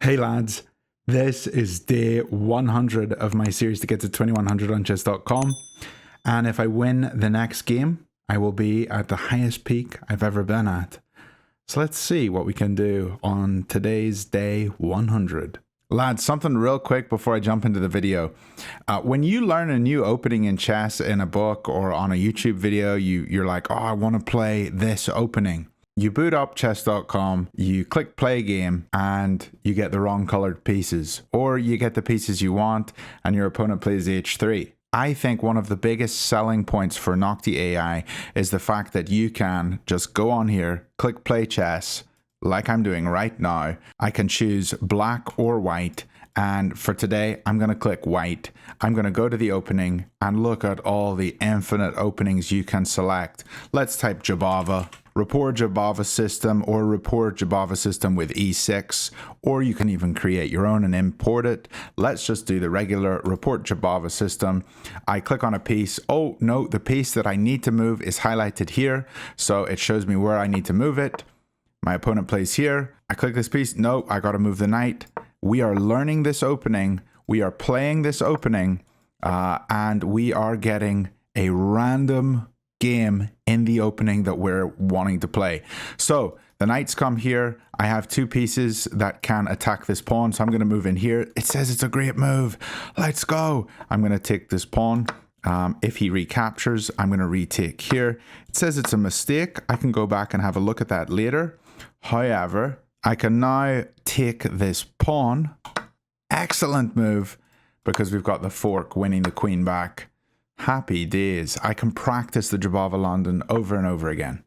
Hey lads, this is day 100 of my series to get to 2100 on chess.com, and if I win the next game, I will be at the highest peak I've ever been at. So let's see what we can do on today's day 100. Lads, something real quick before I jump into the video. When you learn a new opening in chess in a book or on a YouTube video, you're like, oh, I want to play this opening. You boot up chess.com, you click play game, and you get the wrong colored pieces. Or you get the pieces you want, and your opponent plays h3. I think one of the biggest selling points for Noctie.ai is the fact that you can just go on here, click play chess, like I'm doing right now. I can choose black or white. And for today, I'm going to click white. I'm going to go to the opening and look at all the infinite openings you can select. Let's type Jobava, report Jobava system, or report Jobava system with E6, or you can even create your own and import it. Let's just do the regular report Jobava system. I click on a piece. Oh no, the piece that I need to move is highlighted here. So it shows me where I need to move it. My opponent plays here. I click this piece. No, I got to move the knight. We are learning this opening, we are playing this opening, and we are getting a random game in the opening that we're wanting to play. So the knights come here. I have two pieces that can attack this pawn, so I'm going to move in here. It says it's a great move. Let's go. I'm going to take this pawn. If he recaptures, I'm going to retake here. It says it's a mistake. I can go back and have a look at that later. However, I can now take this pawn. Excellent move, because we've got the fork winning the queen back. Happy days. I can practice the Jobava London over and over again.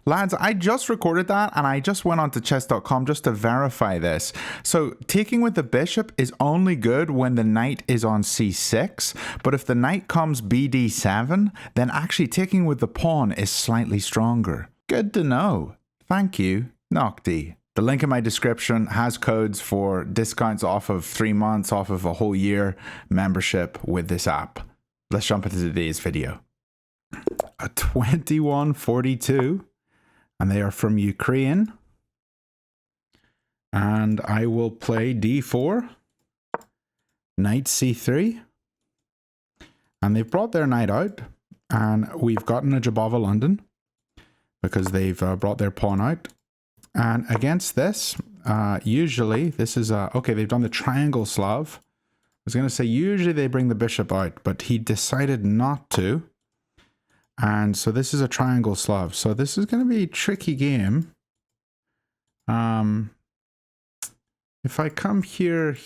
Lads, I just recorded that and I just went on to chess.com just to verify this. So taking with the bishop is only good when the knight is on c6, but if the knight comes bd7, then actually taking with the pawn is slightly stronger. Good to know. Thank you, Noctie. The link in my description has codes for discounts off of 3 months, off of a whole year membership with this app. Let's jump into today's video. A 2142, and they are from Ukraine. And I will play d4, knight c3, and they've brought their knight out, and we've gotten a Jobava London because they've brought their pawn out. And against this, usually this is okay, they've done the triangle Slav. I was going to say usually they bring the bishop out, but he decided not to. And so this is a triangle Slav. So this is going to be a tricky game. If I come here,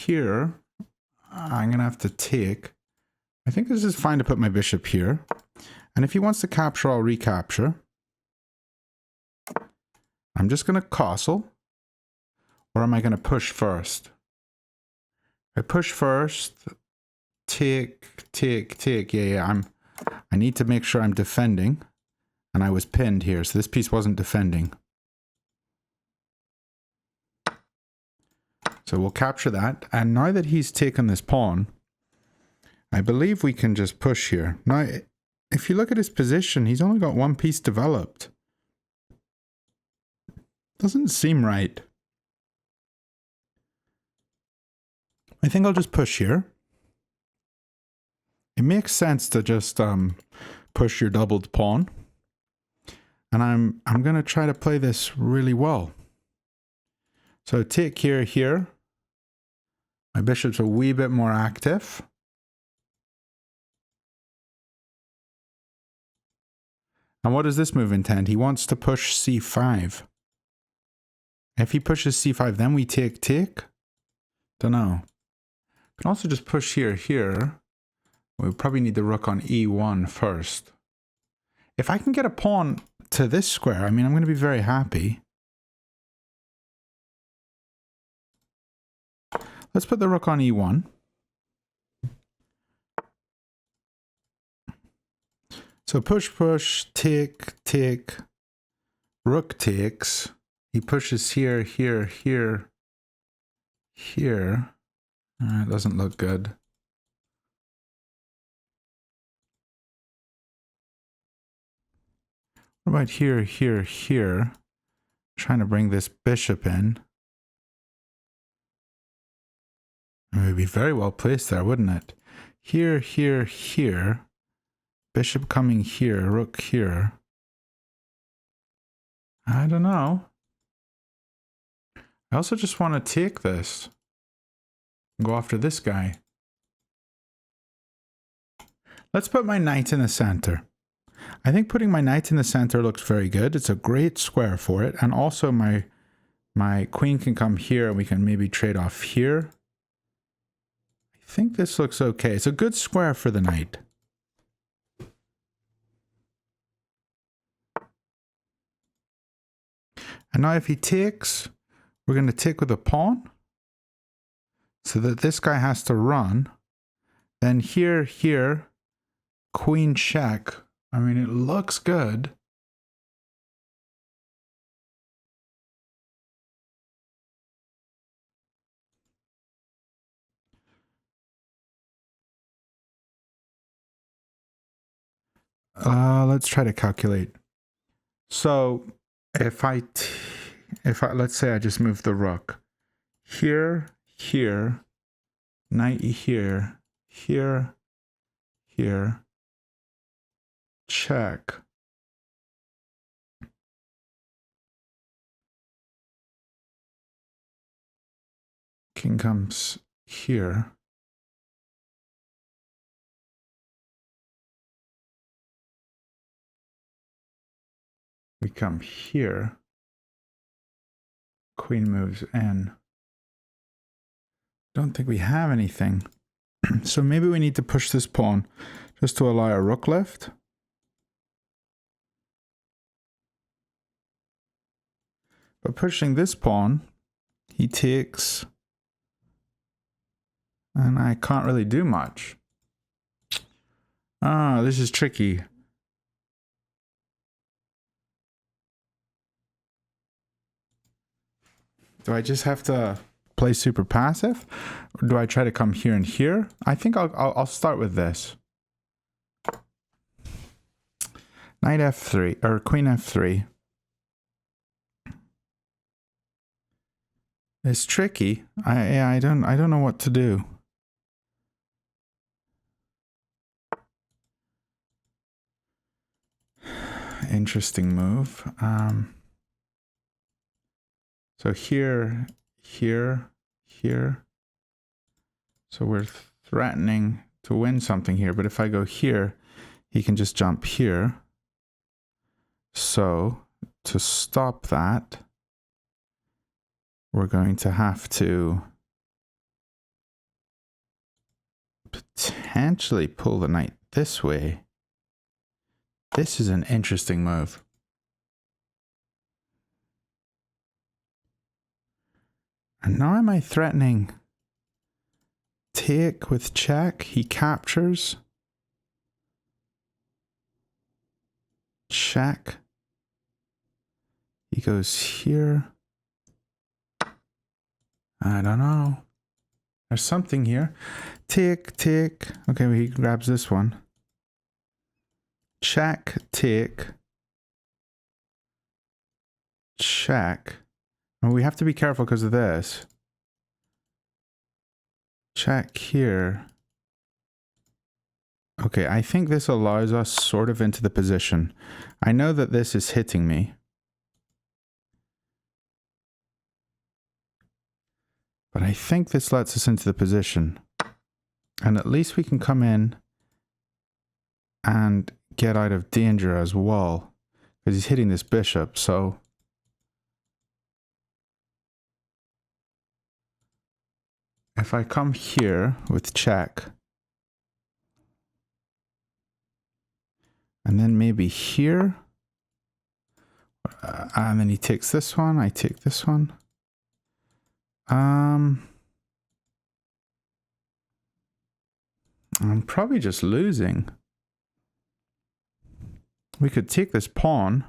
I'm going to have to take. I think this is fine to put my bishop here. And if he wants to capture, I'll recapture. I'm just going to castle, or am I going to push first? I push first, take. Yeah, I need to make sure I'm defending, and I was pinned here, so this piece wasn't defending. So we'll capture that, and now that he's taken this pawn, I believe we can just push here. Now, if you look at his position, he's only got one piece developed. Doesn't seem right. I think I'll just push here. It makes sense to just push your doubled pawn. And I'm going to try to play this really well. So take here. My bishop's a wee bit more active. And what does this move intend? He wants to push c5. If he pushes c5, then we take. Don't know. Can also just push here. We probably need the rook on e1 first. If I can get a pawn to this square, I mean, I'm going to be very happy. Let's put the rook on e1. So push, take, rook takes. He pushes here. It doesn't look good. What about here? Trying to bring this bishop in. it would be very well placed there, wouldn't it? Here, here, here. Bishop coming here, rook here. I don't know. I also just want to take this. Go after this guy. Let's put my knight in the center. I think putting my knight in the center looks very good. It's a great square for it. And also my queen can come here and we can maybe trade off here. I think this looks okay. It's a good square for the knight. And now if he takes, we're going to take with a pawn. So that this guy has to run. Then here, here, queen check. I mean, it looks good. Let's try to calculate. So if I let's say I just move the rook here, here, knight here, here, here, check. King comes here. We come here. Queen moves in. Don't think we have anything. So maybe we need to push this pawn just to allow a rook lift. But pushing this pawn, he takes, and I can't really do much. Ah, this is tricky. Do I just have to play super passive? Or do I try to come here and here? I think I'll start with this. Knight f3, or queen f3. It's tricky. I don't know what to do. Interesting move. So here, here, here. So we're threatening to win something here, but if I go here, he can just jump here. So to stop that, we're going to have to potentially pull the knight this way. This is an interesting move. And now am I threatening take with check? He captures. Check. He goes here. I don't know. There's something here. Take, take. Okay, well, he grabs this one. Check, take. Check. And we have to be careful because of this. Check here. Okay, I think this allows us sort of into the position. I know that this is hitting me. But I think this lets us into the position. And at least we can come in and get out of danger as well. Because he's hitting this bishop, so... If I come here with check, and then maybe here, and then he takes this one, I take this one. I'm probably just losing. We could take this pawn.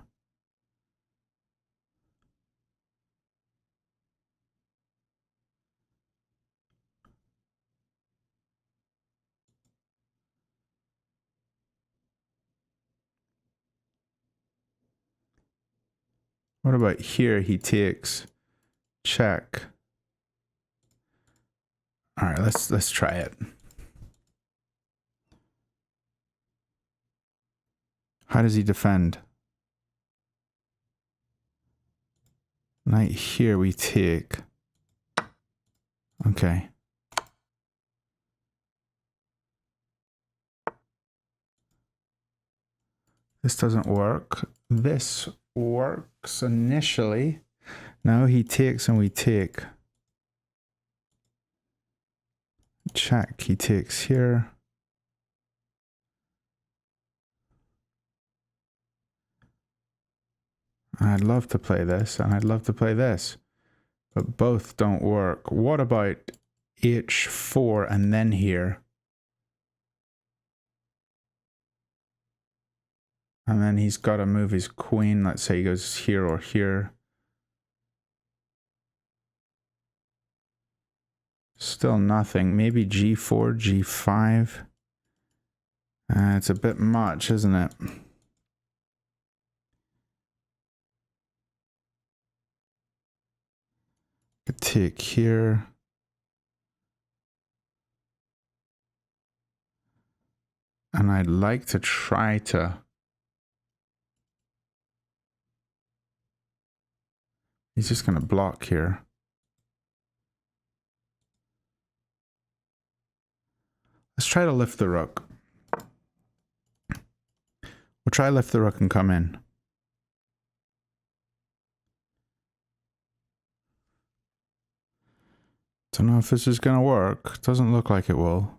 What about here? He takes check. All right, let's try it. How does he defend? Knight here we take. Okay. This doesn't work. This works initially. Now he takes and we take. Check, he takes here. I'd love to play this and I'd love to play this, but both don't work. What about h4 and then here? And then he's got to move his queen. Let's say he goes here or here. Still nothing. Maybe g4, g5. It's a bit much, isn't it? Could take here. And I'd like to try to... He's just going to block here. Let's try to lift the rook. We'll try lift the rook and come in. Don't know if this is going to work. Doesn't look like it will.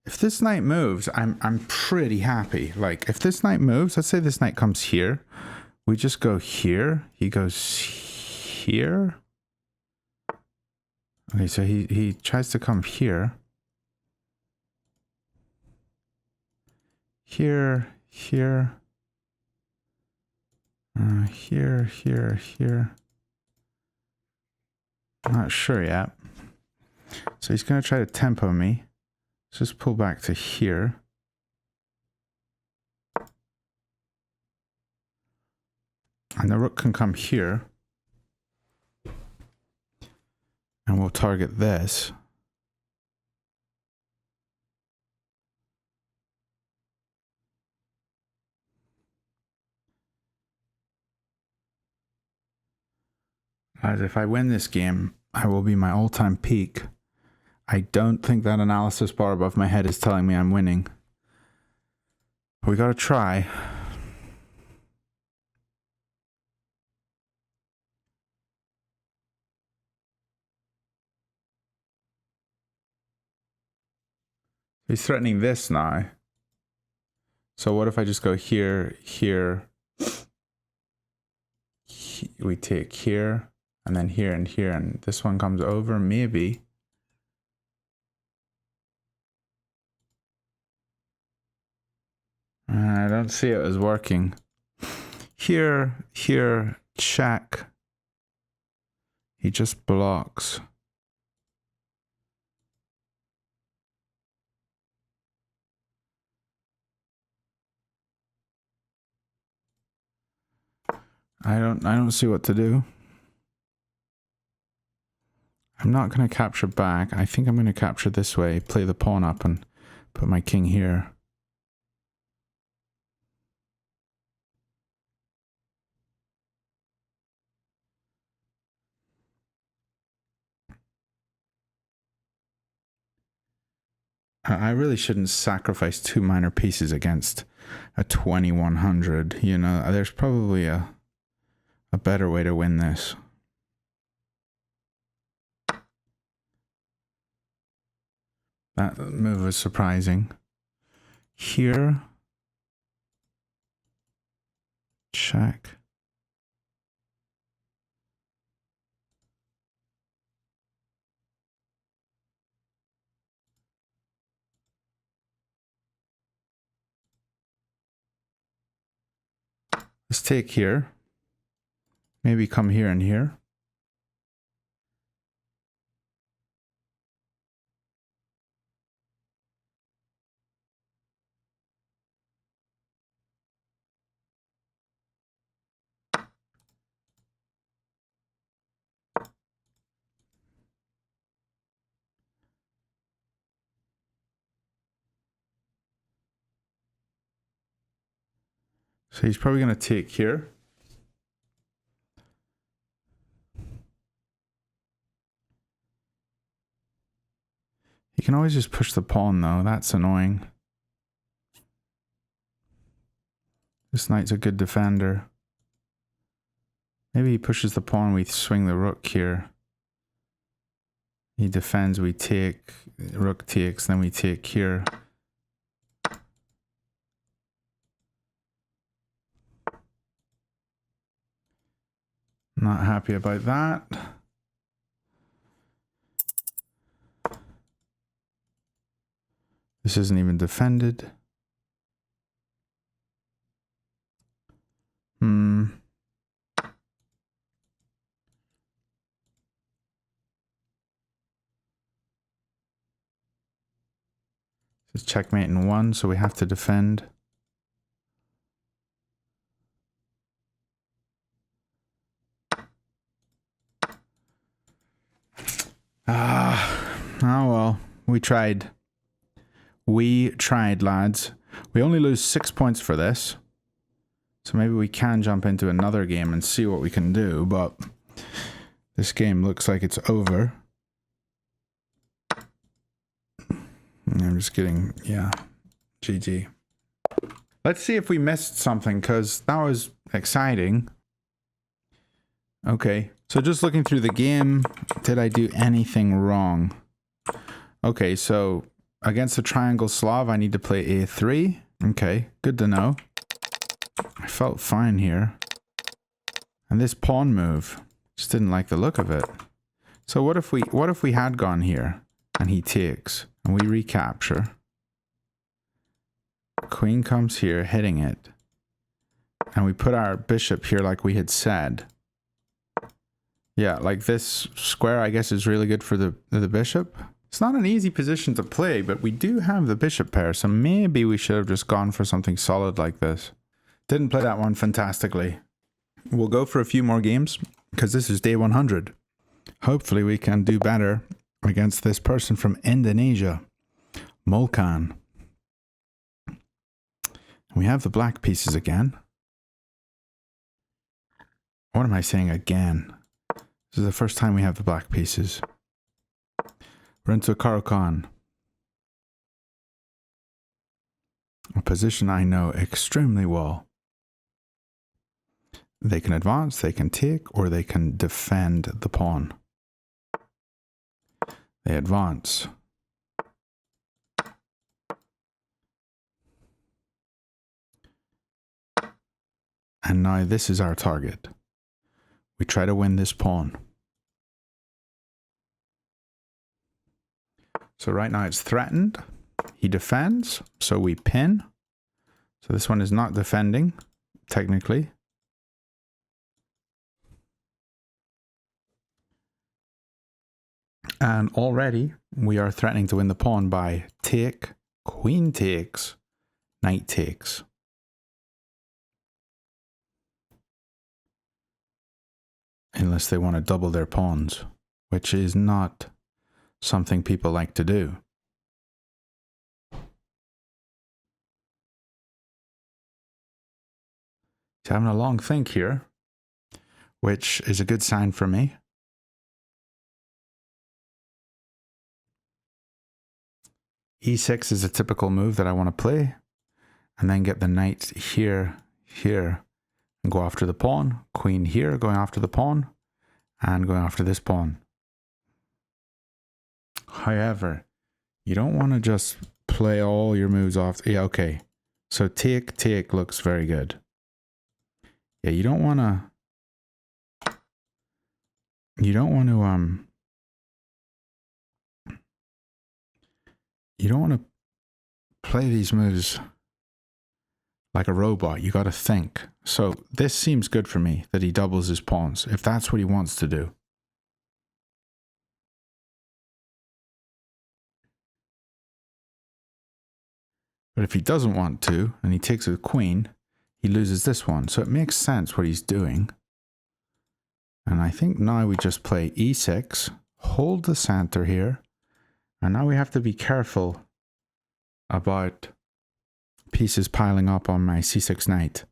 If this knight moves, I'm pretty happy. Like, if this knight moves, let's say this knight comes here. We just go here. He goes here. Okay, so he tries to come here. Here, here. Here, here, here. I'm not sure yet. So he's going to try to tempo me. Let's just pull back to here. And the rook can come here. And we'll target this. As if I win this game, I will be my all-time peak. I don't think that analysis bar above my head is telling me I'm winning. But we gotta try. He's threatening this now. So what if I just go here, here, we take here, and then here and here, and this one comes over, maybe. I don't see it as working. Here, here, check. He just blocks. I don't see what to do. I'm not going to capture back. I think I'm going to capture this way, play the pawn up and put my king here. I really shouldn't sacrifice two minor pieces against a 2100. You know, there's probably a better way to win this. That move was surprising. Here. Check. Let's take here. Maybe come here and here. So he's probably going to take here. You can always just push the pawn though. That's annoying. This knight's a good defender. Maybe he pushes the pawn, we swing the rook here. He defends, we take, rook takes, then we take here. Not happy about that. This isn't even defended. This is checkmate in 1, so we have to defend. Oh well, we tried. We tried, lads. We only lose 6 points for this. So maybe we can jump into another game and see what we can do, but this game looks like it's over. I'm just kidding. Yeah. GG. Let's see if we missed something, because that was exciting. Okay. So just looking through the game, did I do anything wrong? Okay, so against the triangle Slav, I need to play A3. Okay, good to know. I felt fine here. And this pawn move, just didn't like the look of it. So what if we had gone here and he takes and we recapture? Queen comes here, hitting it. And we put our bishop here like we had said. Yeah, like this square, I guess, is really good for the bishop. It's not an easy position to play, but we do have the bishop pair, so maybe we should have just gone for something solid like this. Didn't play that one fantastically. We'll go for a few more games, because this is day 100. Hopefully we can do better against this person from Indonesia, Molkan. We have the black pieces again. What am I saying again? This is the first time we have the black pieces. We're into a Caro-Kann. A position I know extremely well. They can advance, they can take, or they can defend the pawn. They advance. And now this is our target. We try to win this pawn. So right now it's threatened. He defends, so we pin. So this one is not defending, technically. And already we are threatening to win the pawn by take, queen takes, knight takes. Unless they want to double their pawns, which is not something people like to do. He's having a long think here, which is a good sign for me. E6 is a typical move that I want to play, and then get the knight here, and go after the pawn. Queen here, going after the pawn, and going after this pawn. However, you don't want to just play all your moves off. Yeah, okay. So take looks very good. Yeah, you don't want to play these moves like a robot. You got to think. So this seems good for me, that he doubles his pawns, if that's what he wants to do. But if he doesn't want to, and he takes a queen, he loses this one. So it makes sense what he's doing. And I think now we just play e6, hold the center here, and now we have to be careful about pieces piling up on my c6 knight.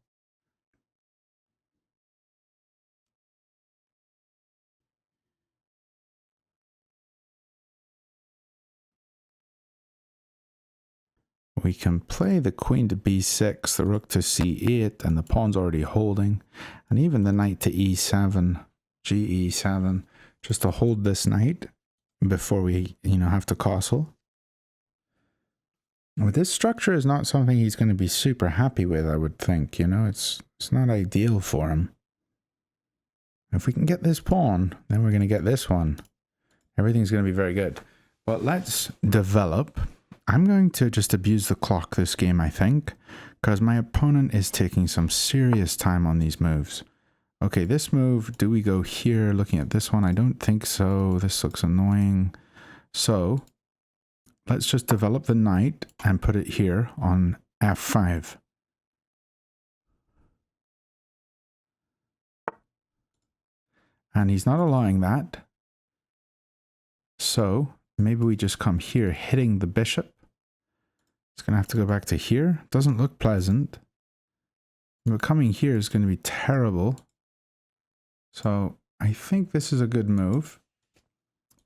we can play the queen to b6, the rook to c8, and the pawn's already holding. And even the knight to e7, ge7, just to hold this knight before we, have to castle. Well, this structure is not something he's going to be super happy with, I would think. It's not ideal for him. If we can get this pawn, then we're going to get this one. Everything's going to be very good. But let's develop. I'm going to just abuse the clock this game, I think, because my opponent is taking some serious time on these moves. Okay, this move, do we go here looking at this one? I don't think so. This looks annoying. So let's just develop the knight and put it here on f5. And he's not allowing that. So maybe we just come here, hitting the bishop. It's going to have to go back to here. Doesn't look pleasant. But coming here is going to be terrible. So I think this is a good move.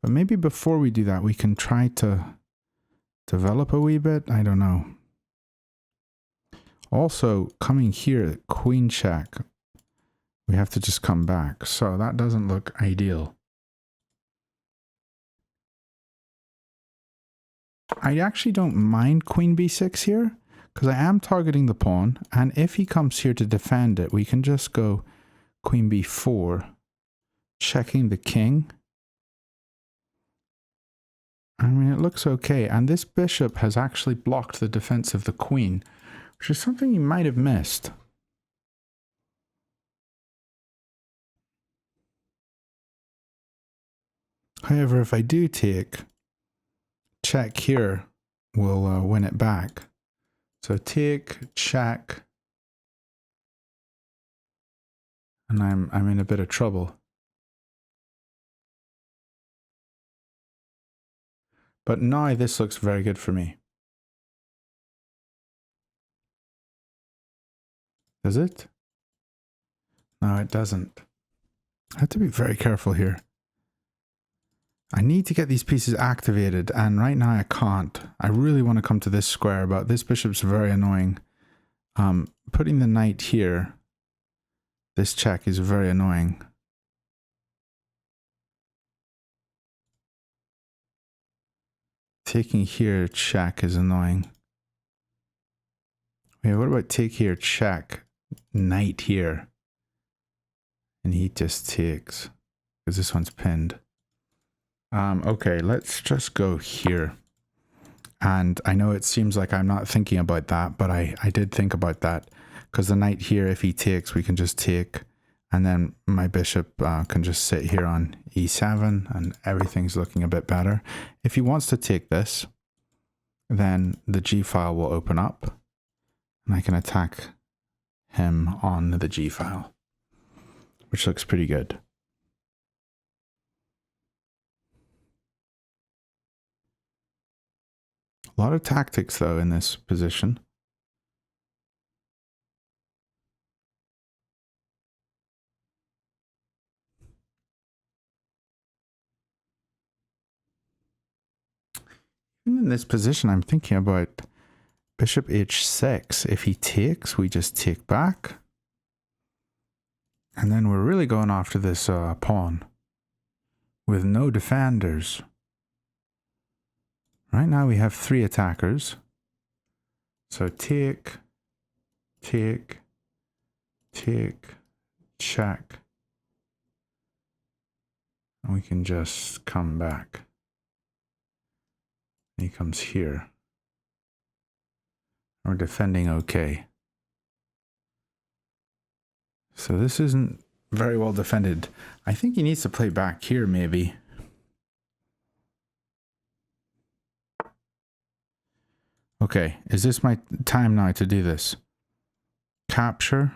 But maybe before we do that, we can try to develop a wee bit. I don't know. Also, coming here, queen check. We have to just come back. So that doesn't look ideal. I actually don't mind queen b6 here, because I am targeting the pawn, and if he comes here to defend it, we can just go queen b4, checking the king. I mean, it looks okay, and this bishop has actually blocked the defense of the queen, which is something you might have missed. However, if I do take, check here will win it back. So take, check, and I'm in a bit of trouble. But now this looks very good for me. Does it? No, it doesn't. I have to be very careful here. I need to get these pieces activated, and right now I can't. I really want to come to this square, but this bishop's very annoying. Putting the knight here, this check is very annoying. Taking here, check is annoying. Wait, what about take here, check, knight here? And he just takes, because this one's pinned. Okay, let's just go here. And I know it seems like I'm not thinking about that, but I did think about that. Because the knight here, if he takes, we can just take. And then my bishop can just sit here on e7, and everything's looking a bit better. If he wants to take this, then the g file will open up. And I can attack him on the g file, which looks pretty good. A lot of tactics, though, in this position. In this position, I'm thinking about bishop h6. If he takes, we just take back. And then we're really going after this pawn with no defenders. Right now we have 3 attackers. So take, take, take, check. And we can just come back. He comes here. We're defending okay. So this isn't very well defended. I think he needs to play back here, maybe. Okay, is this my time now to do this? Capture.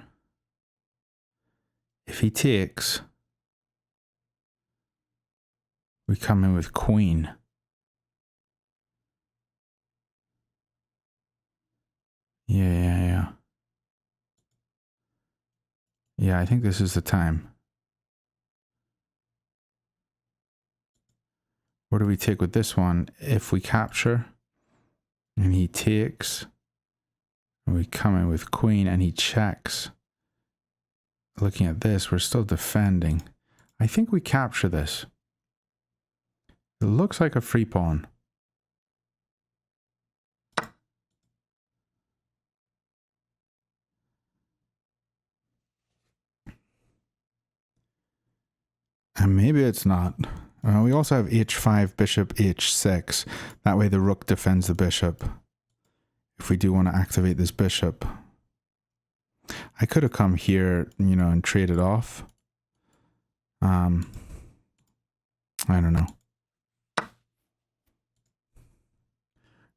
If he takes, we come in with queen. Yeah. Yeah, I think this is the time. What do we take with this one? If we capture and he takes, We come in with queen and he checks. Looking at this, we're still defending. I think we capture this. It looks like a free pawn. And maybe it's not. We also have h5, bishop h6. That way the rook defends the bishop. If we do want to activate this bishop. I could have come here, you know, and traded off. I don't know.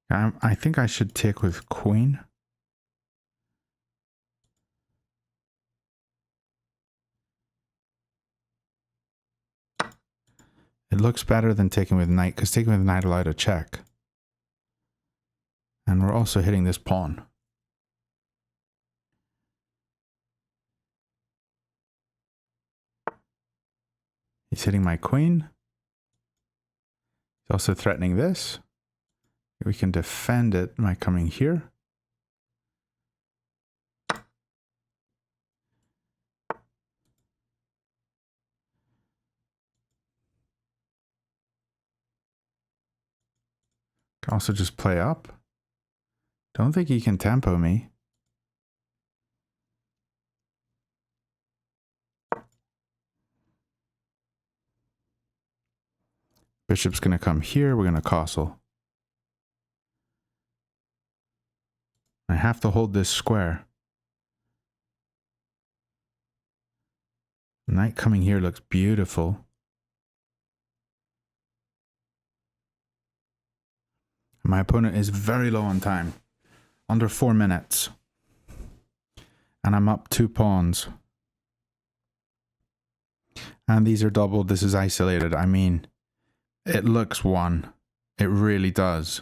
I think I should take with queen. It looks better than taking with knight, because taking with knight allowed a check. And we're also hitting this pawn. He's hitting my queen. He's also threatening this. We can defend it by coming here. Can also just play up. Don't think he can tempo me. Bishop's going to come here. We're going to castle. I have to hold this square. Knight coming here looks beautiful. My opponent is very low on time. Under 4 minutes. And I'm up 2 pawns. And these are doubled. This is isolated. I mean, it looks won. It really does.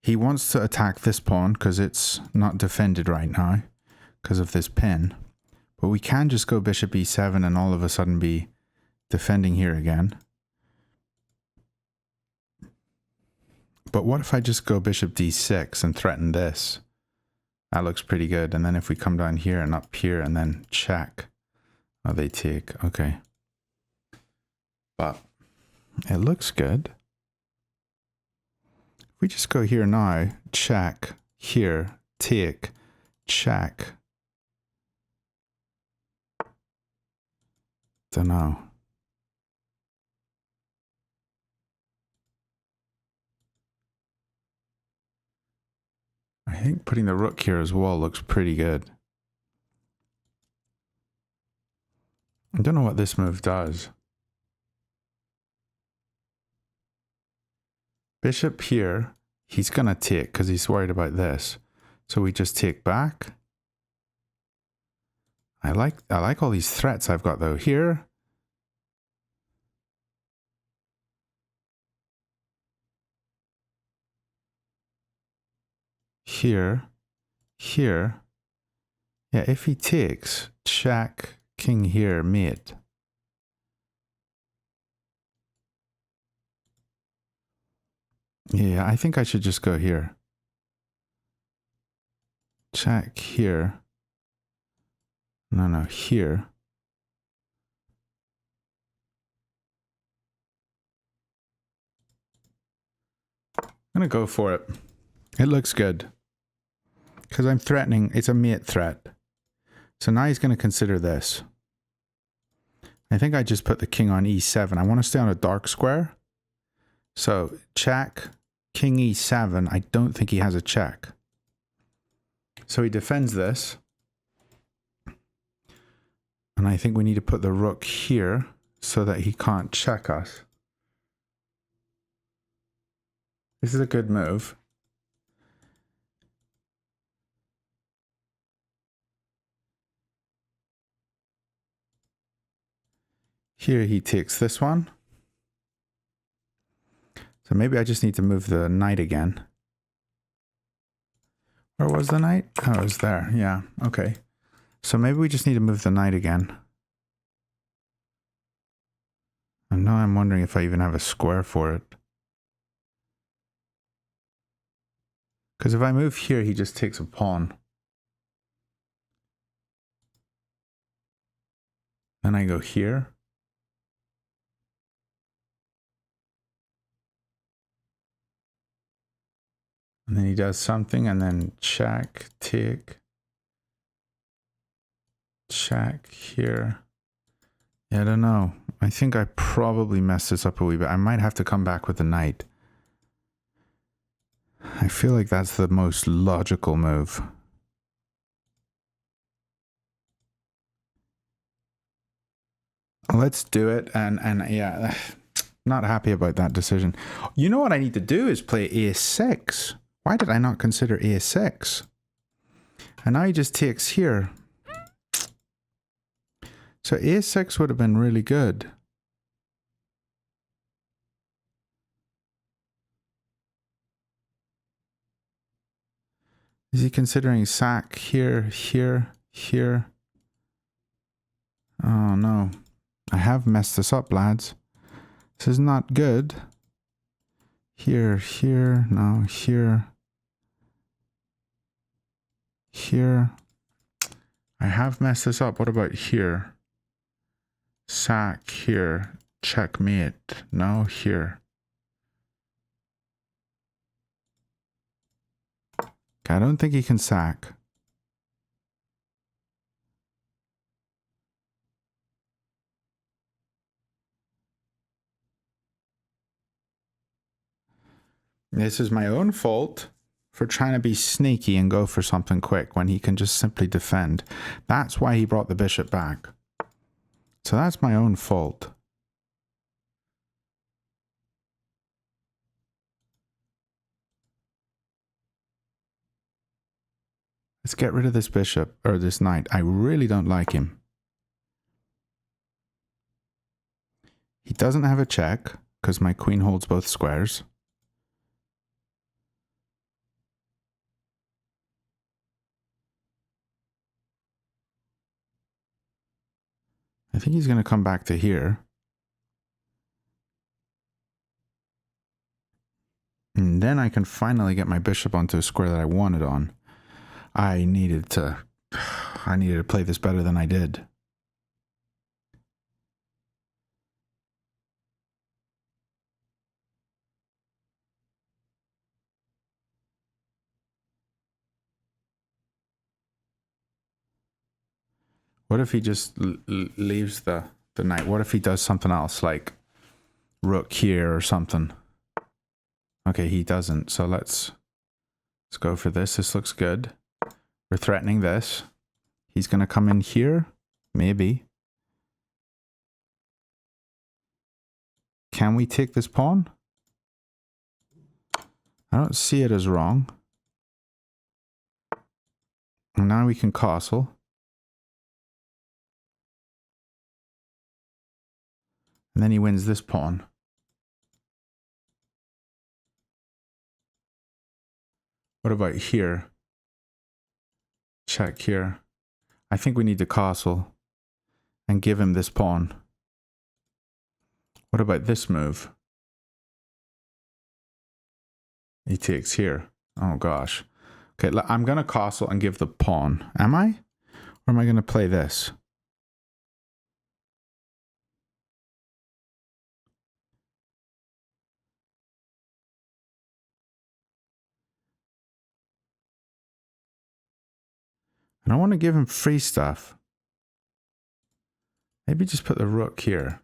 He wants to attack this pawn because it's not defended right now because of this pin. But we can just go bishop e7 and all of a sudden be defending here again. But what if I just go bishop d6 and threaten this? That looks pretty good. And then if we come down here and up here and then check. Oh, they take. Okay. But it looks good. We just go here now, check, here, take, check. Don't know. I think putting the rook here as well looks pretty good. I don't know what this move does. Bishop here, he's going to take because he's worried about this. So we just take back. I like all these threats I've got though. Here. Here. Here. Yeah, if he takes, check, king here, mate. Yeah, I think I should just go here. Check here. No, here. I'm gonna go for it. It looks good. Because I'm threatening, it's a mate threat. So now he's gonna consider this. I think I just put the king on e7. I want to stay on a dark square. So check. King e7, I don't think he has a check. So he defends this. And I think we need to put the rook here so that he can't check us. This is a good move. Here he takes this one. So maybe I just need to move the knight again. Where was the knight? Oh, it was there. Yeah, okay. So maybe we just need to move the knight again. And now I'm wondering if I even have a square for it. Because if I move here, he just takes a pawn. Then I go here. And then he does something, and then check, take, check here. Yeah, I don't know. I think I probably messed this up a wee bit. I might have to come back with the knight. I feel like that's the most logical move. Let's do it, and yeah, not happy about that decision. You know what I need to do is play a6. Why did I not consider a6? And now he just takes here. So a6 would have been really good. Is he considering sack here, here, here? Oh no. I have messed this up, lads. This is not good. Here, here, no, here. Here. I have messed this up. What about here? Sack here. Checkmate. No, here. Okay, I don't think he can sack. This is my own fault for trying to be sneaky and go for something quick when he can just simply defend. That's why he brought the bishop back. So that's my own fault. Let's get rid of this bishop, or this knight. I really don't like him. He doesn't have a check, because my queen holds both squares. I think he's going to come back to here. And then I can finally get my bishop onto a square that I wanted on. I needed to play this better than I did. What if he just leaves the knight? What if he does something else, like rook here or something? Okay, he doesn't. So let's go for this. This looks good. We're threatening this. He's going to come in here. Maybe. Can we take this pawn? I don't see it as wrong. And now we can castle. And then he wins this pawn. What about here? Check here. I think we need to castle and give him this pawn. What about this move? He takes here. Oh gosh. Okay, I'm going to castle and give the pawn. Am I? Or am I going to play this? I don't want to give him free stuff. Maybe just put the rook here.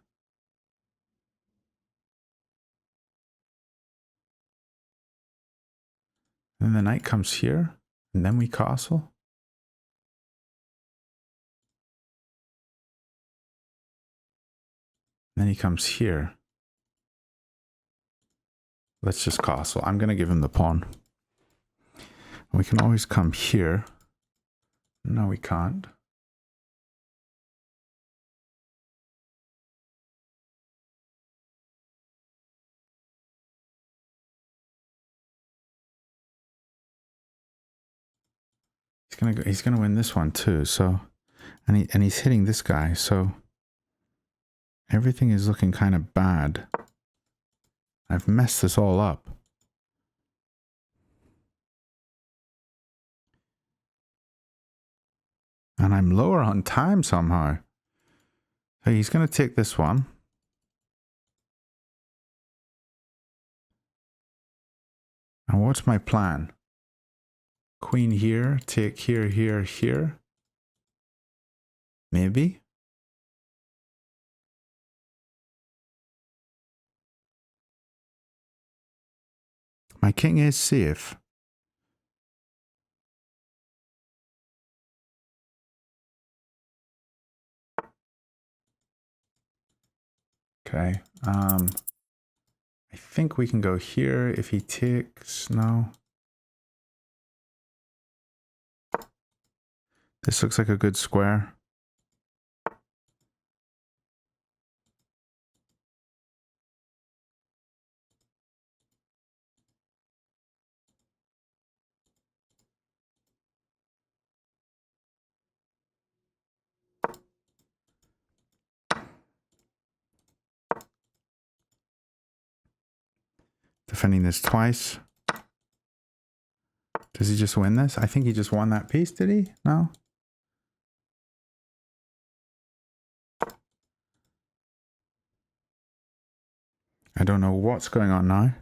And the knight comes here, and then we castle. And then he comes here. Let's just castle. I'm going to give him the pawn. We can always come here. No, we can't. He's gonna win this one too. So, and he's hitting this guy. So everything is looking kind of bad. I've messed this all up. And I'm lower on time somehow. So he's going to take this one. And what's my plan? Queen here, take here, here, here. Maybe. My king is safe. Okay. I think we can go here if he takes. No. This looks like a good square. Defending this twice. Does he just win this? I think he just won that piece, did he? No? I don't know what's going on now.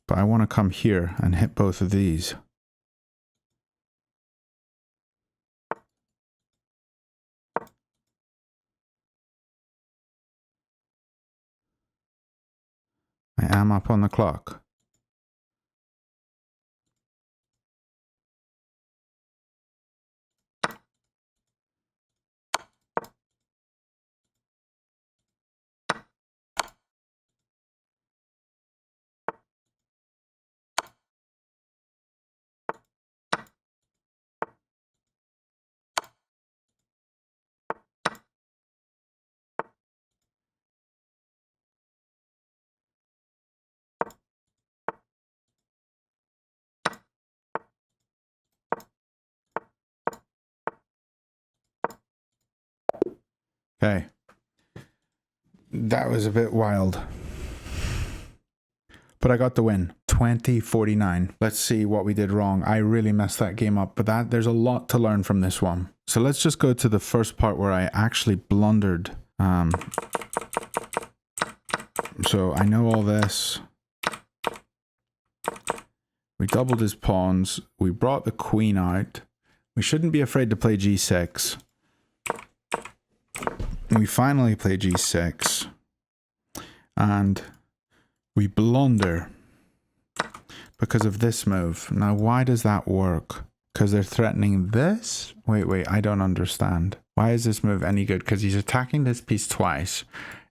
But I want to come here and hit both of these. I am up on the clock. Okay. That was a bit wild. But I got the win. 20-49. Let's see what we did wrong. I really messed that game up, but there's a lot to learn from this one. So let's just go to the first part where I actually blundered. So I know all this. We doubled his pawns. We brought the queen out. We shouldn't be afraid to play g6. We finally play g6. And we blunder because of this move. Now, why does that work? Because they're threatening this? Wait, I don't understand. Why is this move any good? Because he's attacking this piece twice.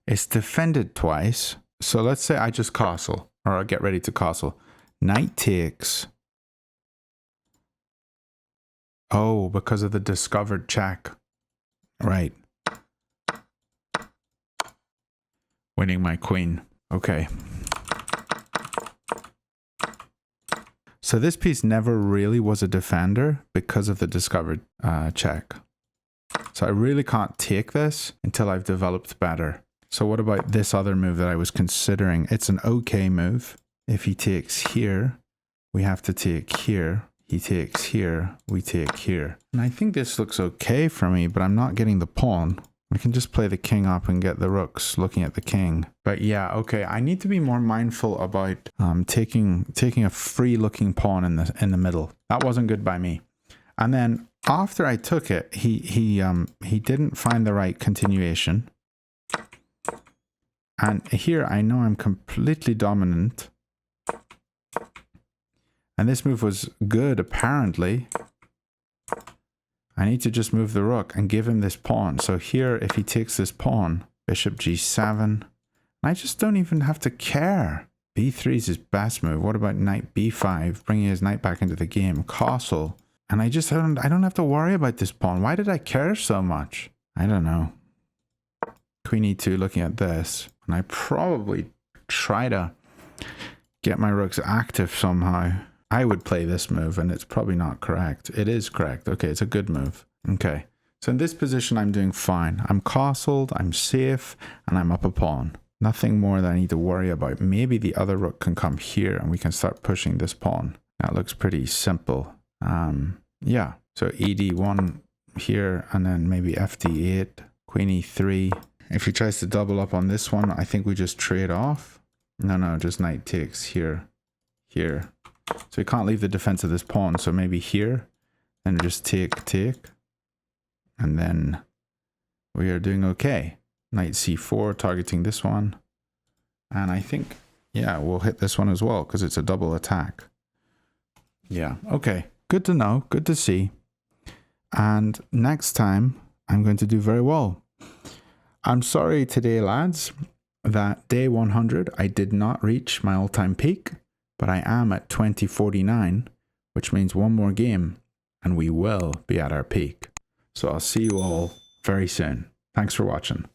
It's defended twice. So let's say I just castle, or I get ready to castle. Knight takes. Oh, because of the discovered check. Right. Winning my queen. Okay. So this piece never really was a defender because of the discovered check. So I really can't take this until I've developed better. So what about this other move that I was considering? It's an okay move. If he takes here, we have to take here. He takes here, we take here. And I think this looks okay for me, but I'm not getting the pawn. We can just play the king up and get the rooks looking at the king. But yeah, okay, I need to be more mindful about taking a free looking pawn in the middle. That wasn't good by me. And then after I took it, he didn't find the right continuation. And here I know I'm completely dominant. And this move was good apparently. I need to just move the rook and give him this pawn. So here, if he takes this pawn, bishop g7, I just don't even have to care. b3 is his best move. What about knight b5, bringing his knight back into the game, castle, and I don't have to worry about this pawn. Why did I care so much? I don't know. Queen e2, looking at this, and I probably try to get my rooks active somehow. I would play this move, and it's probably not correct. It is correct. Okay, it's a good move. Okay, so in this position, I'm doing fine. I'm castled, I'm safe, and I'm up a pawn. Nothing more that I need to worry about. Maybe the other rook can come here, and we can start pushing this pawn. That looks pretty simple. Yeah, so ed1 here, and then maybe FD8, Queen E3. If he tries to double up on this one, I think we just trade off. No, just knight takes here, here. So we can't leave the defense of this pawn, so maybe here, and just take, and then we are doing okay. Knight C4, targeting this one, and I think, yeah, we'll hit this one as well, because it's a double attack. Yeah, okay, good to know, good to see. And next time, I'm going to do very well. I'm sorry today, lads, that day 100, I did not reach my all-time peak, but I am at 2049, which means one more game, and we will be at our peak. So I'll see you all very soon. Thanks for watching.